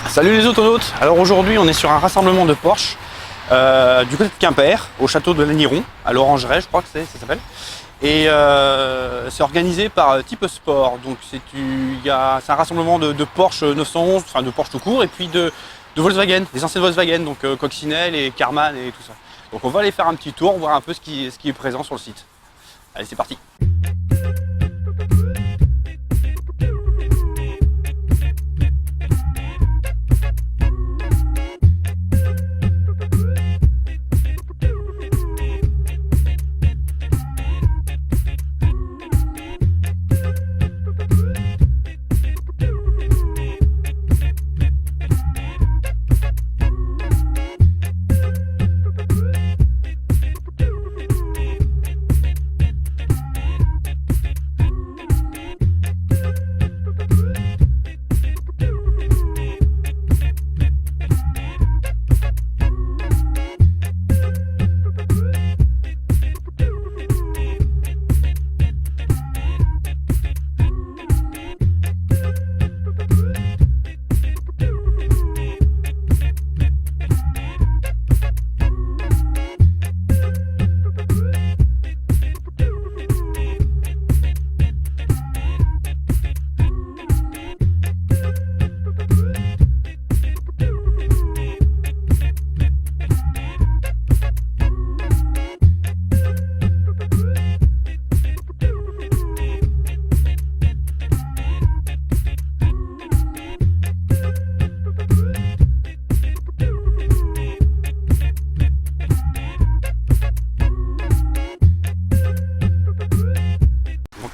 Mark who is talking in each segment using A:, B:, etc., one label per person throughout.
A: Salut les autonautes. Alors aujourd'hui on est sur un rassemblement de Porsche du côté de Quimper, au château de Lanniron, à l'Orangerie je crois que ça s'appelle. Et c'est organisé par Type Sport, donc c'est un rassemblement de Porsche 911, enfin de Porsche tout court, et puis de Volkswagen, des anciennes Volkswagen, donc Coccinelle et Karmann et tout ça. Donc on va aller faire un petit tour, voir un peu ce qui est présent sur le site. Allez, c'est parti.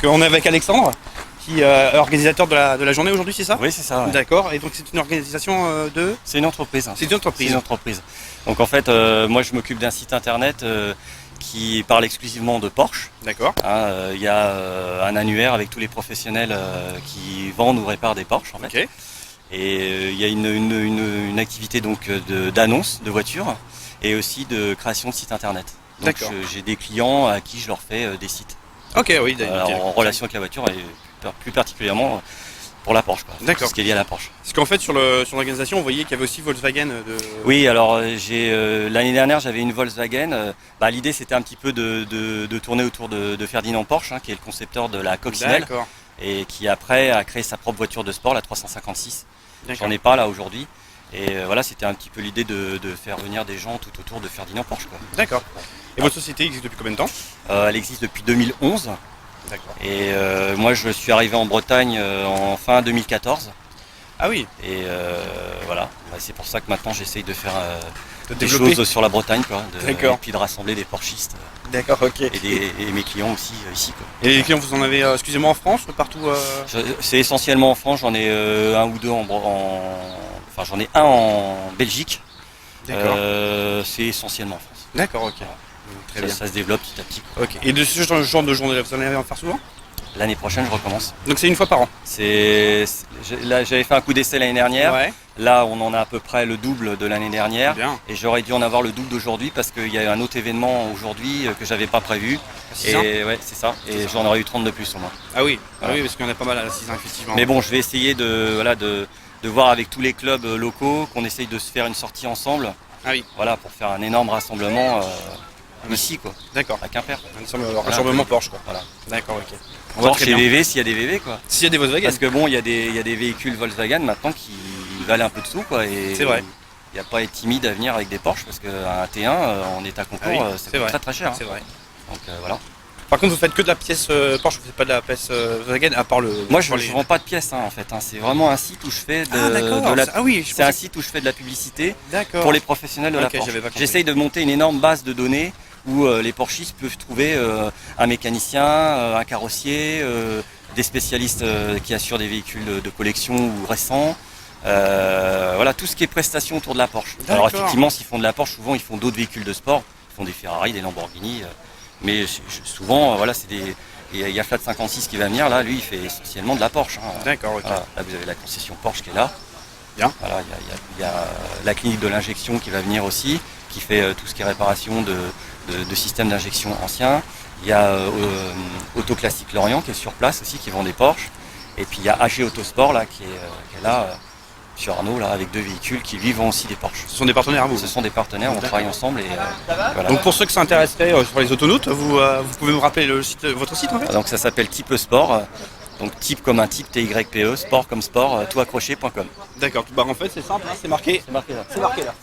A: On est avec Alexandre, qui est organisateur de la journée aujourd'hui, c'est ça?
B: Oui, c'est ça. Ouais.
A: D'accord, et donc c'est une organisation de...
B: C'est une entreprise.
A: C'est une entreprise.
B: C'est une entreprise. Donc en fait, moi je m'occupe d'un site internet qui parle exclusivement de Porsche.
A: D'accord.
B: Il y a un annuaire avec tous les professionnels qui vendent ou réparent des Porsche en fait.
A: Okay.
B: Et il y a une activité donc d'annonce de voitures et aussi de création de sites internet. Donc j'ai des clients à qui je leur fais des sites.
A: Ok, oui.
B: En relation avec la voiture et plus particulièrement pour la Porsche.
A: D'accord.
B: Ce qui est lié à la Porsche.
A: Parce qu'en fait sur l'organisation on voyait qu'il y avait aussi Volkswagen
B: Oui, alors l'année dernière j'avais une Volkswagen. L'idée c'était un petit peu de tourner autour de Ferdinand Porsche, qui est le concepteur de la Coccinelle. Et qui après a créé sa propre voiture de sport, la 356. J'en ai pas là aujourd'hui. Et voilà, c'était un petit peu l'idée de faire venir des gens tout autour de Ferdinand Porsche.
A: D'accord. Et votre société existe depuis combien de temps?
B: Elle existe depuis 2011.
A: D'accord.
B: Et moi je suis arrivé en Bretagne en fin 2014.
A: Ah oui.
B: Et voilà, c'est pour ça que maintenant j'essaye de faire des choses sur la Bretagne, et puis de rassembler des Porschistes.
A: D'accord, ok.
B: Et mes clients aussi ici.
A: Et les clients, vous en avez, excusez-moi, en France, partout
B: C'est essentiellement en France, j'en ai un ou deux enfin j'en ai un en Belgique.
A: D'accord.
B: C'est essentiellement en France.
A: D'accord, ok. Très bien.
B: Ça se développe petit à petit.
A: Ok. Et de ce genre de journée, vous en allez en faire souvent?
B: L'année prochaine, je recommence.
A: Donc c'est une fois par an?
B: Là, j'avais fait un coup d'essai l'année dernière.
A: Ouais.
B: Là, on en a à peu près le double de l'année dernière.
A: Bien.
B: Et j'aurais dû en avoir le double d'aujourd'hui parce qu'il y a un autre événement aujourd'hui que j'avais pas prévu. Ouais, c'est ça. Et j'en aurais eu 30 de plus au moins.
A: Ah oui,
B: voilà.
A: Ah oui, parce qu'il y en a pas mal à la 6 effectivement.
B: Mais bon, je vais essayer de voir avec tous les clubs locaux qu'on essaye de se faire une sortie ensemble.
A: Ah oui.
B: Voilà, pour faire un énorme rassemblement ici, quoi.
A: D'accord.
B: À Quimper.
A: Un rassemblement Porsche, quoi.
B: Voilà.
A: D'accord, ok.
B: Porsche et VV s'il y a des VV, quoi.
A: S'il y a des Volkswagen.
B: Parce que bon, il y a des véhicules Volkswagen maintenant qui valent un peu de sous, quoi.
A: C'est vrai.
B: Il n'y a pas à être timide à venir avec des Porsche parce qu'un T1 en état concours, ça coûte très très cher.
A: C'est vrai.
B: Donc voilà.
A: Par contre, vous faites que de la pièce Porsche, vous faites pas de la pièce Volkswagen à part le.
B: Moi, je vends pas de pièces en fait. C'est vraiment un site où je fais c'est un site où je fais de la publicité pour les professionnels de la Porsche. J'essaye de monter une énorme base de données où les Porschistes peuvent trouver un mécanicien, un carrossier, des spécialistes qui assurent des véhicules de collection ou récents. Voilà, tout ce qui est prestations autour de la Porsche. Alors effectivement, s'ils font de la Porsche, souvent ils font d'autres véhicules de sport. Ils font des Ferrari, des Lamborghini. Mais souvent, voilà, il y a Flat 56 qui va venir. Là, lui, il fait essentiellement de la Porsche.
A: D'accord, ok.
B: Voilà, là, vous avez la concession Porsche qui est là.
A: Bien.
B: Voilà, il y a la clinique de l'injection qui va venir aussi, qui fait tout ce qui est réparation de systèmes d'injection anciens. Il y a Auto Classique Lorient qui est sur place aussi, qui vend des Porsche. Et puis il y a AG Autosport là, qui est là, Monsieur Arnaud, là, avec 2 véhicules qui lui vendent aussi des Porsche.
A: Ce sont des partenaires à vous?
B: Ce sont des partenaires, on travaille ensemble et voilà.
A: Donc pour ceux que ça intéresserait sur les autonoutes, vous pouvez me rappeler votre site en fait?
B: Donc ça s'appelle Type Sport, donc type comme un type, TYPE, sport comme sport, toutaccroché.com.
A: D'accord, bah en fait c'est simple, hein, c'est marqué.
B: C'est marqué là.
A: C'est marqué là.